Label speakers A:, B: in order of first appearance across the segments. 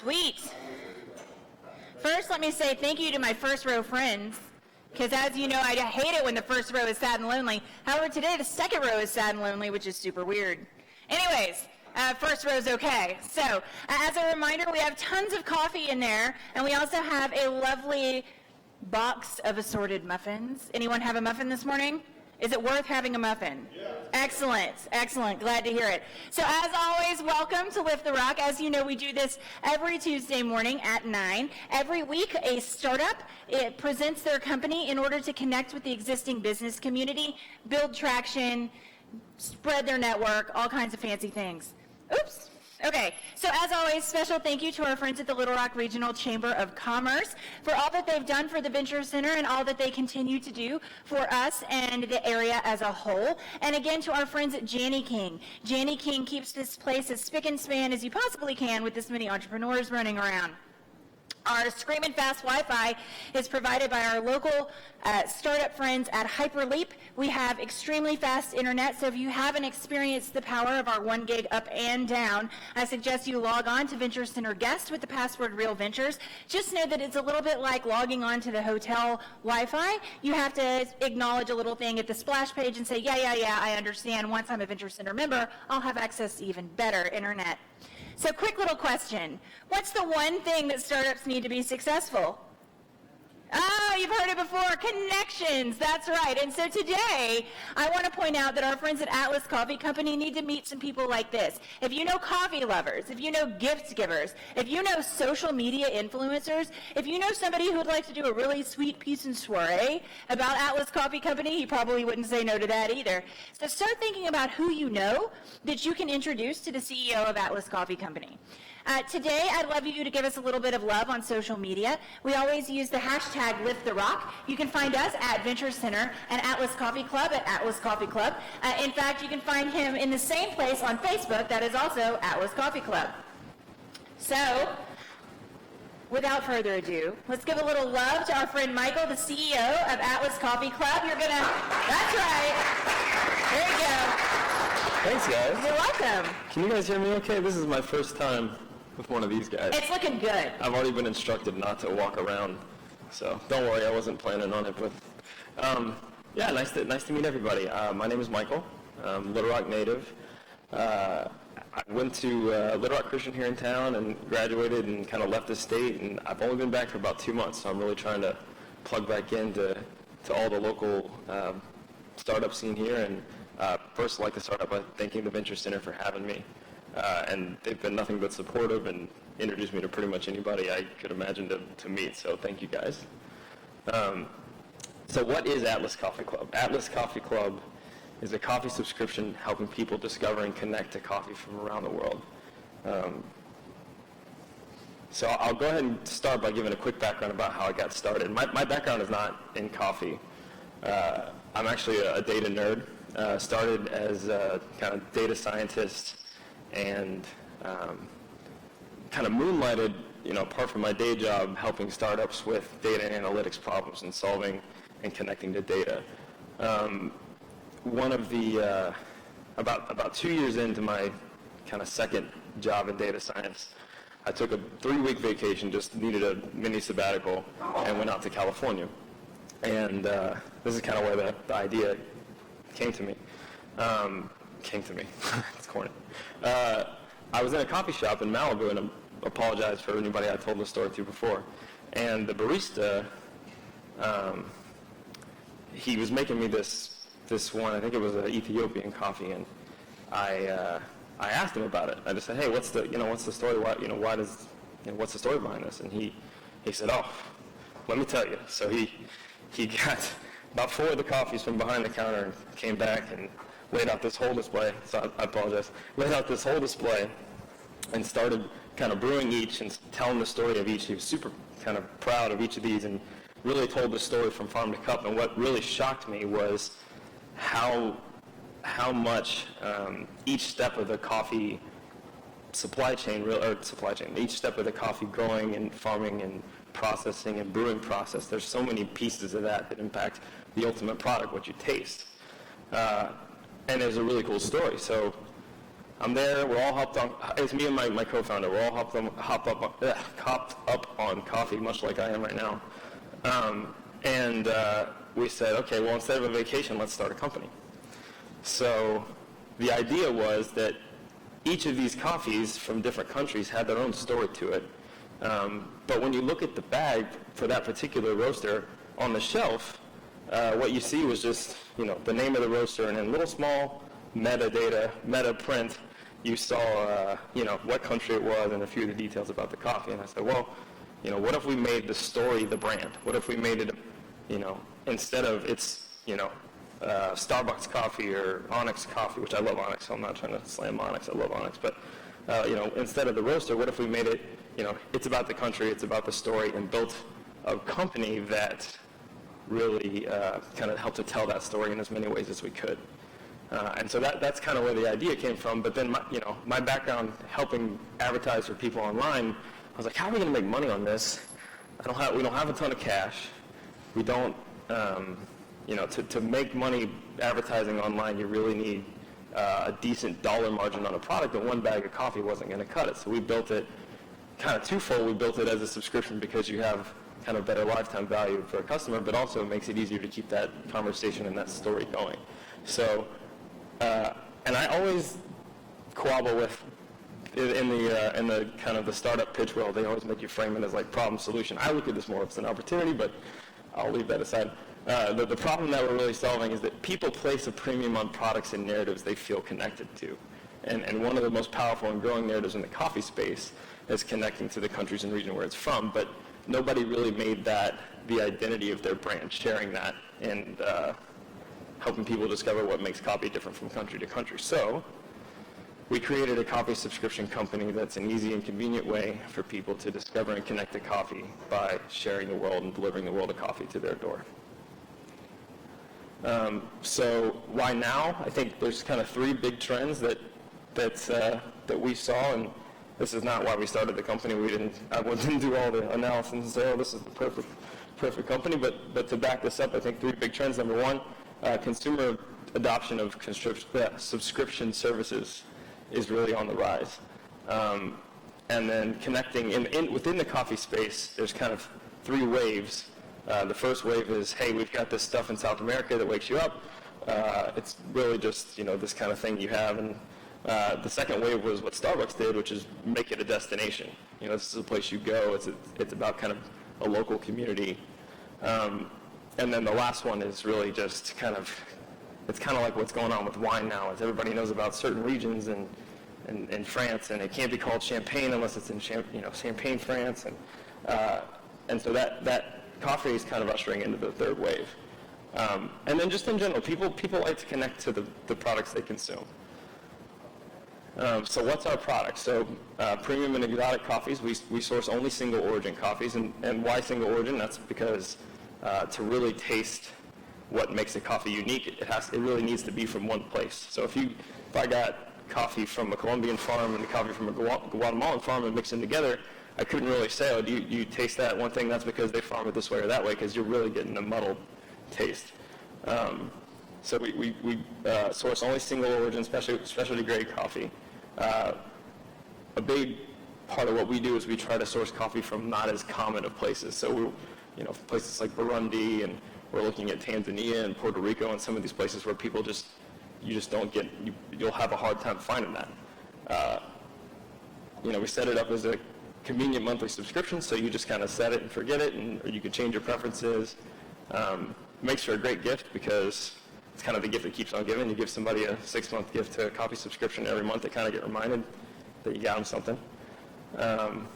A: Sweet. First, let me say thank you to my first row friends, because as you know, I hate it when the first row is sad and lonely. However, today the second row is sad and lonely, which is super weird. Anyways, first row's okay. So, as a reminder, we have tons of coffee in there, and we also have a lovely box of assorted muffins. Anyone have a muffin this morning? Is it worth having a muffin? Yeah. Excellent, excellent. Glad to hear it. So as always, welcome to Lift the Rock. As you know, we do this every Tuesday morning at 9. Every week, a startup, it presents their company in order to connect with the existing business community, build traction, spread their network, all kinds of fancy things. Oops. Okay, so as always, special thank you to our friends at the Little Rock Regional Chamber of Commerce for all that they've done for the Venture Center and all that they continue to do for us and the area as a whole. And again, to our friends at Janney King. Janney King keeps this place as spick and span as you possibly can with this many entrepreneurs running around. Our screaming fast Wi-Fi is provided by our local startup friends at Hyperleap. We have extremely fast internet, so if you haven't experienced the power of our 1 gig up and down, I suggest you log on to Venture Center Guest with the password Real Ventures. Just know that it's a little bit like logging on to the hotel Wi-Fi. You have to acknowledge a little thing at the splash page and say, yeah, I understand. Once I'm a Venture Center member, I'll have access to even better internet. So quick little question. What's the one thing that startups need to be successful? Oh, you've heard it before, connections, that's right. And so today, I want to point out that our friends at Atlas Coffee Company need to meet some people like this. If you know coffee lovers, if you know gift givers, if you know social media influencers, if you know somebody who would like to do a really sweet piece and soiree about Atlas Coffee Company, he probably wouldn't say no to that either. So start thinking about who you know that you can introduce to the CEO of Atlas Coffee Company. Today, I'd love you to give us a little bit of love on social media. We always use the hashtag #LiftTheRock. You can find us at Venture Center and Atlas Coffee Club at Atlas Coffee Club. In fact, you can find him in the same place on Facebook that is also Atlas Coffee Club. So, without further ado, let's give a little love to our friend Michael, the CEO of Atlas Coffee Club. That's right. There you go.
B: Thanks, guys.
A: You're welcome.
B: Can you guys hear me okay? This is my first time with one of these guys.
A: It's looking good.
B: I've already been instructed not to walk around, so don't worry, I wasn't planning on it. But yeah, nice to meet everybody. My name is Michael. I'm Little Rock native. I went to Little Rock Christian here in town and graduated and kind of left the state, and I've only been back for about 2 months, so I'm really trying to plug back into all the local startup scene here. And first, I'd like to start out by thanking the Venture Center for having me. And they've been nothing but supportive and introduced me to pretty much anybody I could imagine to meet, so thank you guys. So what is Atlas Coffee Club? Atlas Coffee Club is a coffee subscription helping people discover and connect to coffee from around the world. So I'll go ahead and start by giving a quick background about how I got started. My background is not in coffee. I'm actually a data nerd. Started as a kind of data scientist and kind of moonlighted, apart from my day job, helping startups with data and analytics problems and solving and connecting to data. One of the, about 2 years into my kind of second job in data science, I took a 3-week vacation, just needed a mini sabbatical, and went out to California. And this is kind of where the idea came to me. It's corny. I was in a coffee shop in Malibu, and I apologize for anybody I told the story to before. And the barista, he was making me this one, I think it was an Ethiopian coffee, and I asked him about it. I just said, hey, what's the story? What's the story behind this? And he said, oh, let me tell you. So he got about 4 of the coffees from behind the counter and came back and laid out this whole display. So I apologize. Laid out this whole display and started kind of brewing each and telling the story of each. He was super kind of proud of each of these and really told the story from farm to cup. And what really shocked me was how much each step of the coffee each step of the coffee growing and farming and processing and brewing process, there's so many pieces of that impact the ultimate product, what you taste. And there's a really cool story. So I'm there. We're all hopped on. It's me and my co-founder. We're all hopped up on coffee, much like I am right now. And we said, okay, well, instead of a vacation, let's start a company. So the idea was that each of these coffees from different countries had their own story to it. But when you look at the bag for that particular roaster on the shelf, what you see was just, the name of the roaster and in little small meta print, you saw, what country it was and a few of the details about the coffee. And I said, well, what if we made the story the brand? What if we made it, instead of it's, Starbucks coffee or Onyx coffee, which I love Onyx, so I'm not trying to slam Onyx, I love Onyx, but, instead of the roaster, what if we made it, it's about the country, it's about the story, and built a company that really kind of helped to tell that story in as many ways as we could. And so that's kind of where the idea came from. But then, my background helping advertise for people online, I was like, how are we going to make money on this? We don't have a ton of cash. We don't, to make money advertising online, you really need a decent dollar margin on a product, and one bag of coffee wasn't going to cut it. So we built it kind of twofold. We built it as a subscription because you have kind of better lifetime value for a customer, but also it makes it easier to keep that conversation and that story going. So, and I always quabble with, in the kind of the startup pitch world, they always make you frame it as like problem solution. I look at this more as an opportunity, but I'll leave that aside. The problem that we're really solving is that people place a premium on products and narratives they feel connected to. And one of the most powerful and growing narratives in the coffee space is connecting to the countries and region where it's from, but nobody really made that the identity of their brand, sharing that and helping people discover what makes coffee different from country to country. So we created a coffee subscription company that's an easy and convenient way for people to discover and connect to coffee by sharing the world and delivering the world of coffee to their door. So why now? I think there's kind of three big trends that we saw, and this is not why we started the company. I didn't do all the analysis and say, oh, this is the perfect company. But to back this up, I think three big trends. Number one, consumer adoption of subscription services is really on the rise. And then connecting within the coffee space, there's kind of three waves. The first wave is, hey, we've got this stuff in South America that wakes you up. It's really just, this kind of thing you have. And the second wave was what Starbucks did, which is make it a destination. This is a place you go. It's about kind of a local community. And then the last one is really just it's kind of like what's going on with wine now, as everybody knows about certain regions in France, and it can't be called champagne unless it's in Champagne, France. And so that coffee is kind of ushering into the third wave. And then just in general, people like to connect to the products they consume. So what's our product? So premium and exotic coffees, we source only single origin coffees. And why single origin? That's because to really taste what makes a coffee unique, it really needs to be from one place. So if I got coffee from a Colombian farm and coffee from a Guatemalan farm and mix them together, I couldn't really say, oh, do you taste that one thing? That's because they farm it this way or that way, because you're really getting a muddled taste. So we source only single origin, specialty grade coffee. A big part of what we do is we try to source coffee from not as common of places. So places like Burundi, and we're looking at Tanzania and Puerto Rico and some of these places where people you'll have a hard time finding that. We set it up as a convenient monthly subscription, so you just kind of set it and forget it, or you can change your preferences. Makes for a great gift because it's kind of the gift that keeps on giving. You give somebody a 6-month gift to a coffee subscription every month, they kind of get reminded that you got them something. And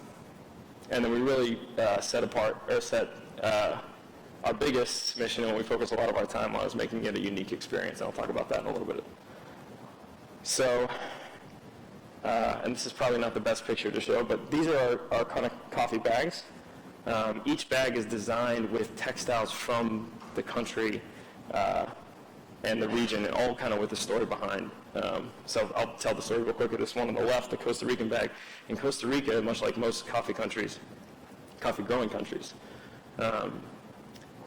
B: then we really set our biggest mission, and what we focus a lot of our time on, is making it a unique experience. And I'll talk about that in a little bit. So, and this is probably not the best picture to show, but these are our kind of coffee bags. Each bag is designed with textiles from the country and the region, and all kind of with the story behind. So I'll tell the story real quick. This one on the left, the Costa Rican bag. In Costa Rica, much like most coffee-growing countries,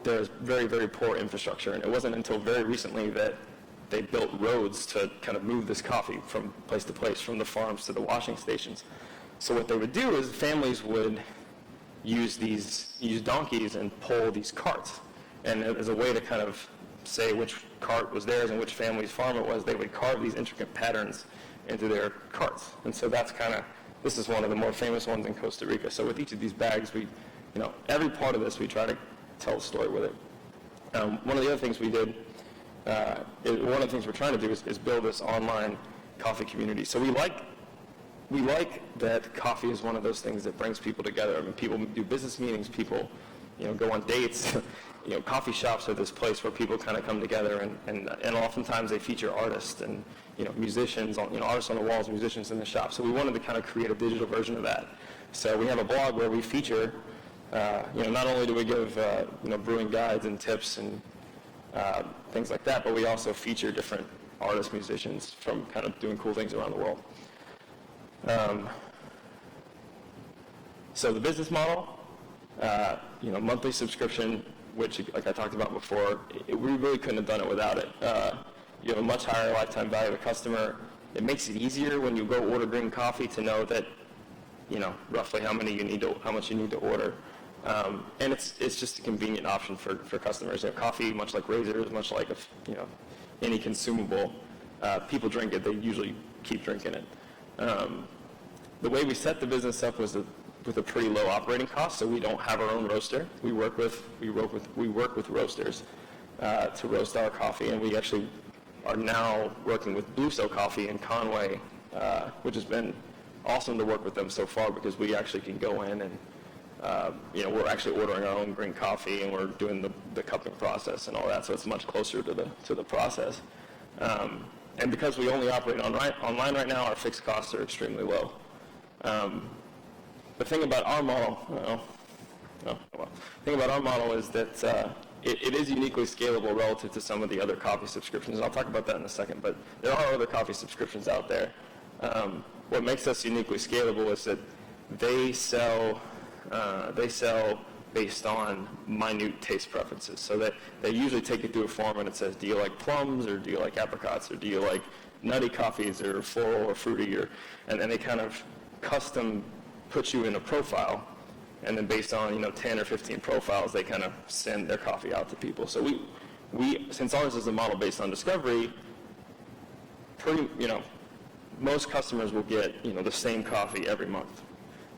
B: there's very, very poor infrastructure, and it wasn't until very recently that they built roads to kind of move this coffee from place to place, from the farms to the washing stations. So what they would do is families would use donkeys and pull these carts. And as a way to kind of say which cart was theirs and which family's farm it was, they would carve these intricate patterns into their carts. And so this is one of the more famous ones in Costa Rica. So with each of these bags, every part of this, we try to tell a story with it. One of the other things we did, one of the things we're trying to do is build this online coffee community. So we like that coffee is one of those things that brings people together. I mean, people do business meetings, people, go on dates. Coffee shops are this place where people kind of come together, and oftentimes they feature artists and, musicians, artists on the walls, musicians in the shop. So we wanted to kind of create a digital version of that. So we have a blog where we feature, not only do we give, brewing guides and tips and things like that, but we also feature different artists, musicians from kind of doing cool things around the world. So the business model, monthly subscription, which, like I talked about before, we really couldn't have done it without it. You have a much higher lifetime value of the customer. It makes it easier when you go order green coffee to know that, roughly how much you need to order. And it's just a convenient option for customers. Coffee, much like razors, much like any consumable, people drink it. They usually keep drinking it. The way we set the business up was with a pretty low operating cost, so we don't have our own roaster. We work with roasters to roast our coffee, and we actually are now working with Blue Cell Coffee in Conway, which has been awesome to work with them so far because we actually can go in and we're actually ordering our own green coffee, and we're doing the cupping process and all that, so it's much closer to the process. And because we only operate online right now, our fixed costs are extremely low. The thing about our model, is that it is uniquely scalable relative to some of the other coffee subscriptions. I'll talk about that in a second, but there are other coffee subscriptions out there. What makes us uniquely scalable is that they sell based on minute taste preferences. So that they usually take you through a form and it says, do you like plums, or do you like apricots, or do you like nutty coffees, or floral or fruity, and they kind of custom put you in a profile, and then based on 10 or 15 profiles, they kind of send their coffee out to people. So we since ours is a model based on discovery, most customers will get the same coffee every month.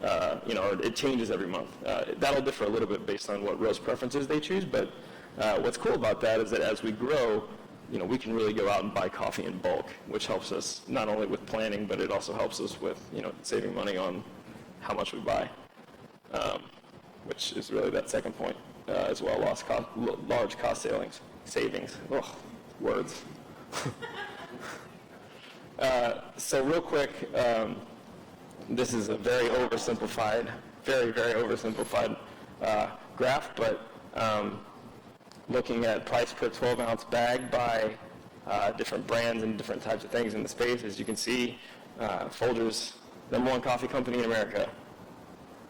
B: It changes every month. That'll differ a little bit based on what roast preferences they choose, but what's cool about that is that as we grow, we can really go out and buy coffee in bulk, which helps us not only with planning, but it also helps us with, saving money on how much we buy, which is really that second point as well, large cost savings. Ugh, words. So real quick, this is a very oversimplified graph, but looking at price per 12-ounce bag by different brands and different types of things in the space, as you can see, Folgers, #1 coffee company in America,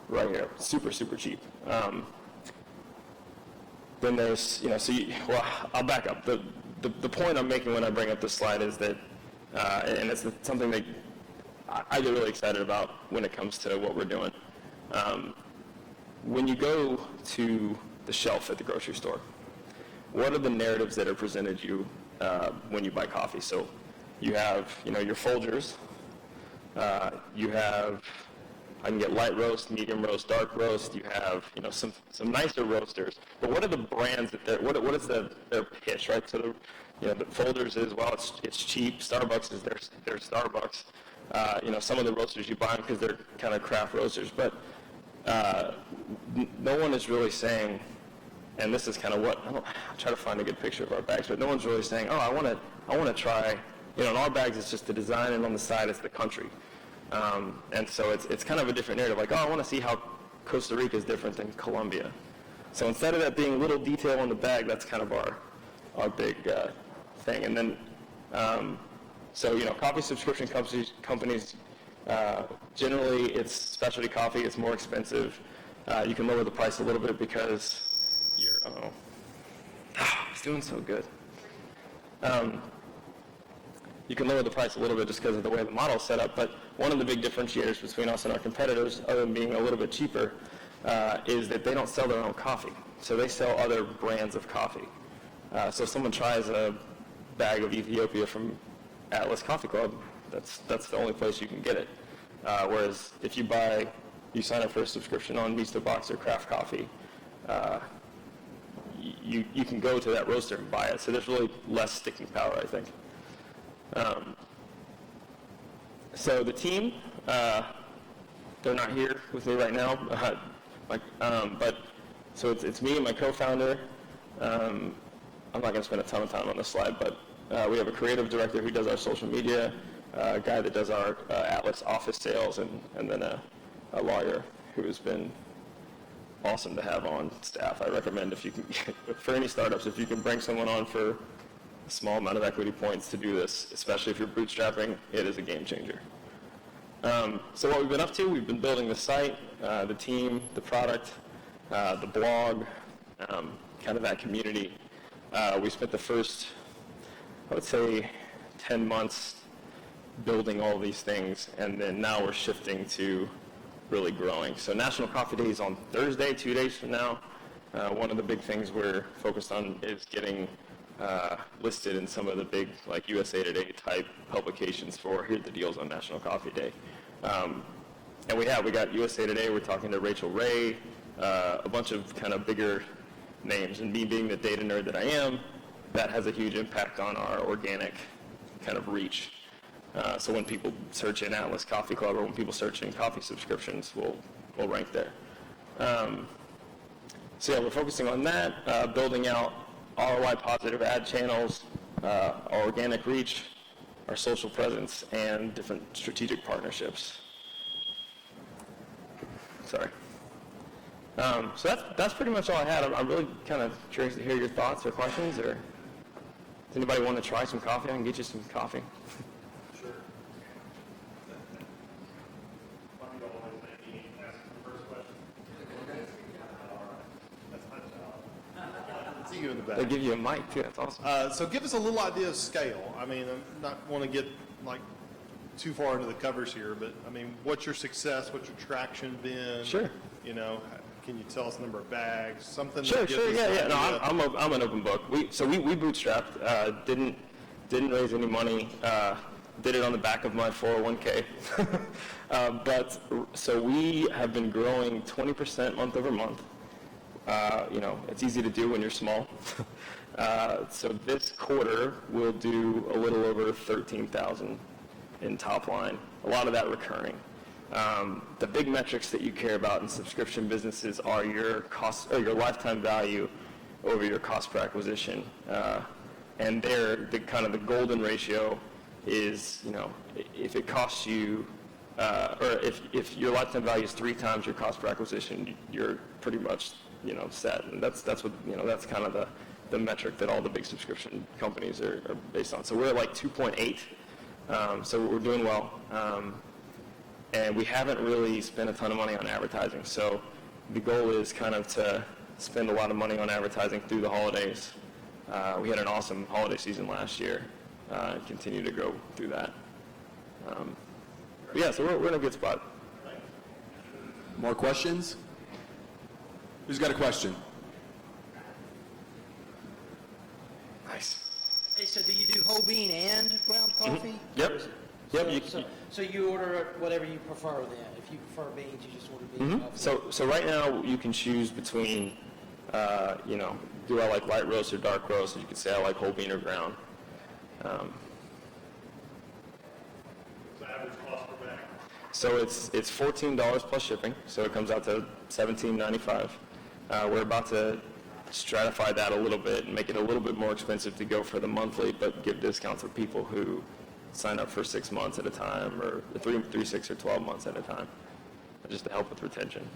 B: right here, super, super cheap. Then there's, I'll back up. The point I'm making when I bring up this slide is that, and it's something that I get really excited about when it comes to what we're doing. When you go to the shelf at the grocery store, what are the narratives that are presented you when you buy coffee? So you have, your Folgers. You have, I can get light roast, medium roast, dark roast. You have, some nicer roasters. But what are the brands that what is their pitch, right? So the Folgers is, well, it's cheap. Starbucks is their Starbucks. Some of the roasters you buy them because they're kind of craft roasters, but no one is really saying, and this is kind of what I'll try to find a good picture of our bags, but no one's really saying, oh, I want to try. In our bags it's just the design, and on the side it's the country, and so it's kind of a different narrative. Like, oh, I want to see how Costa Rica is different than Colombia. So instead of that being a little detail on the bag, that's kind of our big thing. And then coffee subscription companies, generally it's specialty coffee, it's more expensive. You can lower the price a little bit because it's doing so good. you can lower the price a little bit just because of the way the model is set up. But one of the big differentiators between us and our competitors, other than being a little bit cheaper, is that they don't sell their own coffee. So they sell other brands of coffee. So if someone tries a bag of Ethiopia from Atlas Coffee Club, that's the only place you can get it. Whereas if you sign up for a subscription on Misto Box or Craft Coffee, you can go to that roaster and buy it. So there's really less sticking power, I think. So the team, they're not here with me right now, but so it's me and my co-founder. I'm not going to spend a ton of time on this slide, but we have a creative director who does our social media, a guy that does our Atlas office sales, and then a lawyer who has been awesome to have on staff. I recommend if you can, for any startups, if you can bring someone on for a small amount of equity points to do this, especially if you're bootstrapping, it is a game changer. So what we've been up to, we've been building the site, the team, the product, the blog, kind of that community. We spent the first, I would say, 10 months building all these things, and then now we're shifting to really growing. So National Coffee Day is on Thursday, 2 days from now. One of the big things we're focused on is getting listed in some of the big, like USA Today type publications for here are the deals on National Coffee Day. And we got USA Today, we're talking to Rachel Ray, a bunch of kind of bigger names, and me being the data nerd that I am, that has a huge impact on our organic kind of reach. So when people search in Atlas Coffee Club or when people search in coffee subscriptions, we'll rank there. So yeah, we're focusing on that, building out ROI positive ad channels, our organic reach, our social presence, and different strategic partnerships. Sorry. So that's pretty much all I had. I'm really kind of curious to hear your thoughts or questions, or does anybody want to try some coffee? I can get you some coffee.
C: Sure. Why don't you all let me ask the first question? All right. That's my job. See you in the back.
B: They give you a mic too. That's awesome.
C: So give us a little idea of scale. I mean, I'm not want to get like too far into the covers here, but I mean, what's your success? What's your traction been?
B: Sure.
C: You know, can you tell us the number of bags? Something.
B: Sure.
C: that gives us
B: Yeah.
C: an
B: Yeah. No,
C: idea.
B: I'm an open book. We bootstrapped. Didn't raise any money. Did it on the back of my 401k. But so we have been growing 20% month over month. You know, it's easy to do when you're small. So this quarter we'll do a little over 13,000 in top line. A lot of that recurring. The big metrics that you care about in subscription businesses are your cost or your lifetime value over your cost per acquisition. And there, the kind of the golden ratio is, you know, if it costs you, or if your lifetime value is 3 times your cost per acquisition, you're pretty much, you know, set. And that's what, you know, that's kind of the metric that all the big subscription companies are based on. So we're at like 2.8. So we're doing well. And we haven't really spent a ton of money on advertising. So the goal is kind of to spend a lot of money on advertising through the holidays. We had an awesome holiday season last year and continue to go through that. Yeah, so we're in a good spot.
D: More questions? Who's got a question?
B: Nice.
E: Hey, so do you do whole bean and ground coffee?
B: Yep. Yep.
E: So you order whatever you prefer then. If you prefer beans, you just order bean coffee.
B: So right now you can choose between, you know, do I like light roast or dark roast? You could say I like whole bean or ground.
C: What's the average cost per bag?
B: So it's $14 plus shipping, so it comes out to $17.95. We're about to stratify that a little bit and make it a little bit more expensive to go for the monthly, but give discounts for people who sign up for 6 months at a time, or 3, 6, or 12 months at a time, just to help with retention.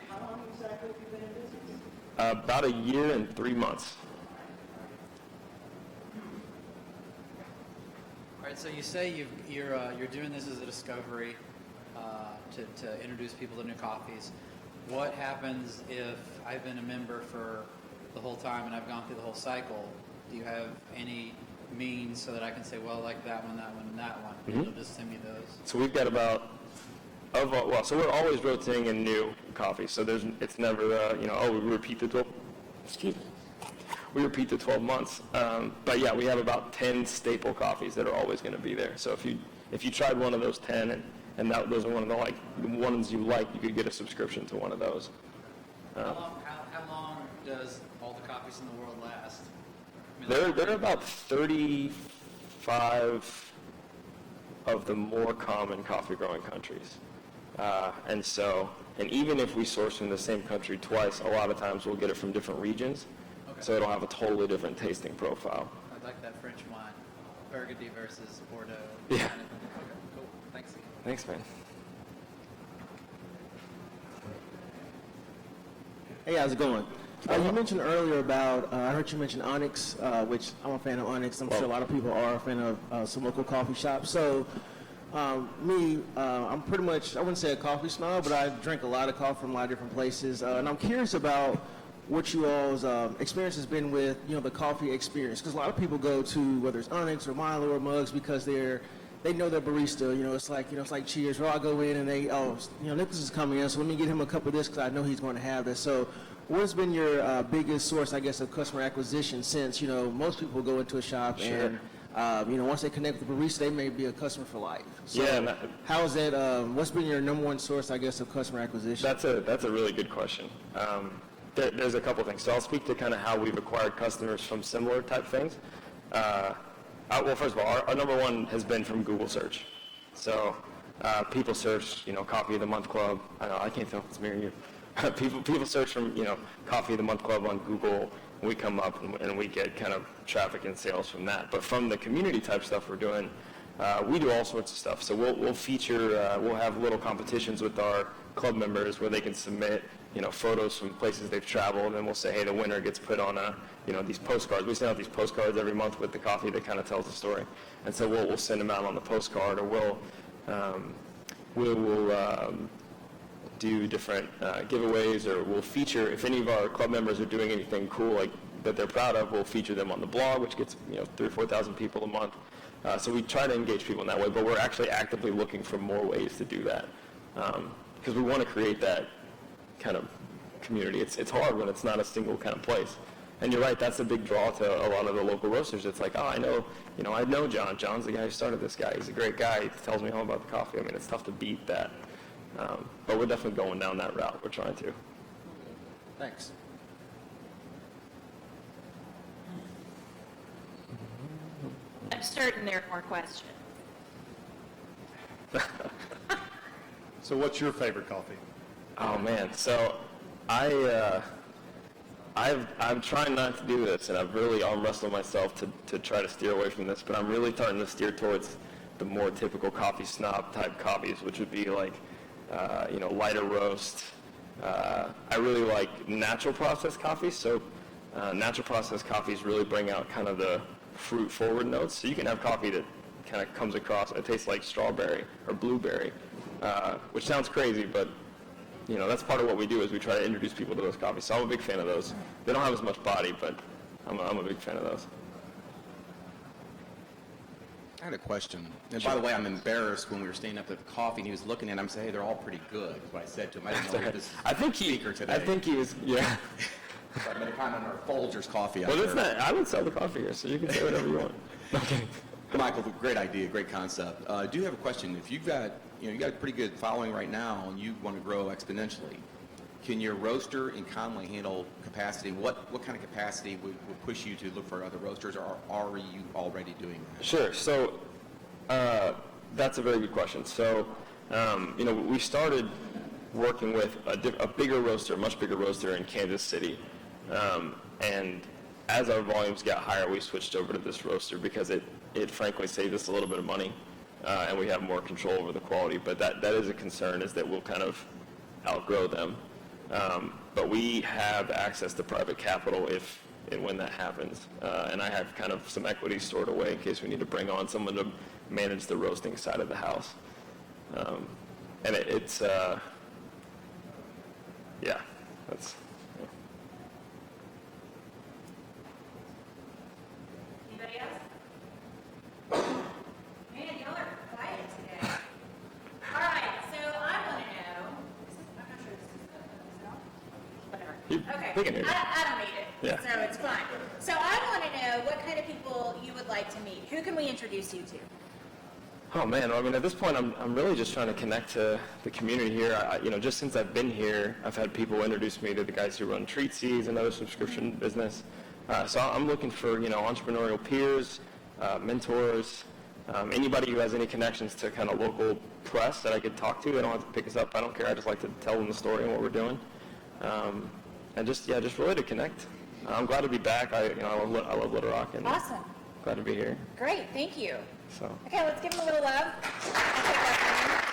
E: How long exactly have you been in business?
B: About a year and 3 months.
F: All right, so you say you're doing this as a discovery to introduce people to new coffees. What happens if I've been a member for the whole time and I've gone through the whole cycle? Do you have any means so that I can say, well, I like that one, and that one.
B: Mm-hmm.
F: You'll just send me those.
B: So we've got about, so we're always rotating in new coffee. So it's never, we repeat the 12, excuse me. We repeat the 12 months. But yeah, we have about 10 staple coffees that are always going to be there. So if you tried one of those 10 and those are one of the ones you like, you could get a subscription to one of those.
F: How long does all the coffees in the world last? I mean,
B: They're about 35 of the more common coffee growing countries. And even if we source from the same country twice, a lot of times we'll get it from different regions.
F: Okay.
B: So it'll have a totally different tasting profile.
F: I like that French wine, Burgundy versus Bordeaux.
B: Yeah.
F: Okay, cool. Thanks.
B: Thanks, man.
G: Hey, how's it going? You mentioned earlier about, I heard you mention Onyx, which I'm a fan of Onyx. I'm sure a lot of people are a fan of some local coffee shops. So, I'm pretty much, I wouldn't say a coffee snob, but I drink a lot of coffee from a lot of different places. And I'm curious about what you all's experience has been with, the coffee experience. Because a lot of people go to, whether it's Onyx or Milo or Mugs, because they know their barista. It's like Cheers. Where I go in and Nicholas is coming in, so let me get him a cup of this because I know he's going to have this. So, what has been your biggest source, I guess, of customer acquisition since, most people go into a shop and, once they connect with the barista, they may be a customer for life. So
B: Yeah.
G: how is that, what's been your number one source, I guess, of customer acquisition?
B: That's a really good question. There's a couple things. So I'll speak to kind of how we've acquired customers from similar type things. Well, first of all, our number one has been from Google search. So people search, Coffee of the Month Club. I can't tell if it's me or you. People search from, Coffee of the Month Club on Google. We come up and we get kind of traffic and sales from that. But from the community type stuff we're doing, we do all sorts of stuff. So we'll feature, we'll have little competitions with our club members where they can submit, photos from places they've traveled, and we'll say, hey, the winner gets put on these postcards. We send out these postcards every month with the coffee that kind of tells the story. And so we'll send them out on the postcard, or we'll do different giveaways, or we'll feature, if any of our club members are doing anything cool like that they're proud of, we'll feature them on the blog, which gets 3,000 or 4,000 people a month. So we try to engage people in that way, but we're actually actively looking for more ways to do that, because we want to create that kind of community. It's hard when it's not a single kind of place. And you're right, that's a big draw to a lot of the local roasters. It's like, I know John. John's the guy who started this guy. He's a great guy. He tells me all about the coffee. I mean, it's tough to beat that. But we're definitely going down that route. We're trying to.
G: Thanks.
A: I'm certain there are more questions.
C: So what's your favorite coffee?
B: Oh man, so I'm trying not to do this, and I've really arm wrestled myself to try to steer away from this, but I'm really starting to steer towards the more typical coffee snob type coffees, which would be like, lighter roast. I really like natural processed coffees, so natural processed coffees really bring out kind of the fruit forward notes. So you can have coffee that kind of comes across, it tastes like strawberry or blueberry, which sounds crazy, but that's part of what we do, is we try to introduce people to those coffees. So I'm a big fan of those. They don't have as much body, but I'm a big fan of those.
H: I had a question. And by the way, I'm embarrassed when we were staying up at the coffee and he was looking and I'm saying, hey, they're all pretty good. That's what I said to him. I didn't know he was speaker today.
B: I think he was, yeah.
H: So I'm going to comment on our Folgers coffee out
B: Well,
H: there.
B: that's not, I would sell the coffee here, so you can say whatever you want. Okay.
H: Michael, great idea, great concept. I do have a question. If you've got, you got a pretty good following right now and you want to grow exponentially, can your roaster in Conway handle capacity? What kind of capacity would push you to look for other roasters, or are you already doing that?
B: Sure. So that's a very good question. So, we started working with a bigger roaster, a much bigger roaster in Kansas City. And as our volumes got higher, we switched over to this roaster because it frankly saved us a little bit of money, and we have more control over the quality. But that is a concern, is that we'll kind of outgrow them. But we have access to private capital if and when that happens. And I have kind of some equity stored away in case we need to bring on someone to manage the roasting side of the house. And it's that's... Yeah.
A: Anybody else? Okay,
B: We can hear you.
A: I don't need it,
B: Yeah.
A: so it's fine. So I want to know what kind of people you would like to meet. Who can we introduce you to?
B: Oh man, well, I mean, at this point, I'm really just trying to connect to the community here. Just since I've been here, I've had people introduce me to the guys who run Treatsies, another subscription business. So I'm looking for, entrepreneurial peers, mentors, anybody who has any connections to kind of local press that I could talk to. They don't have to pick us up. I don't care. I just like to tell them the story and what we're doing. And just really to connect. I'm glad to be back. I love Little Rock and
A: Awesome.
B: glad to be here.
A: Great, thank you.
B: So.
A: Okay, let's give him a little love. I'll take that from you.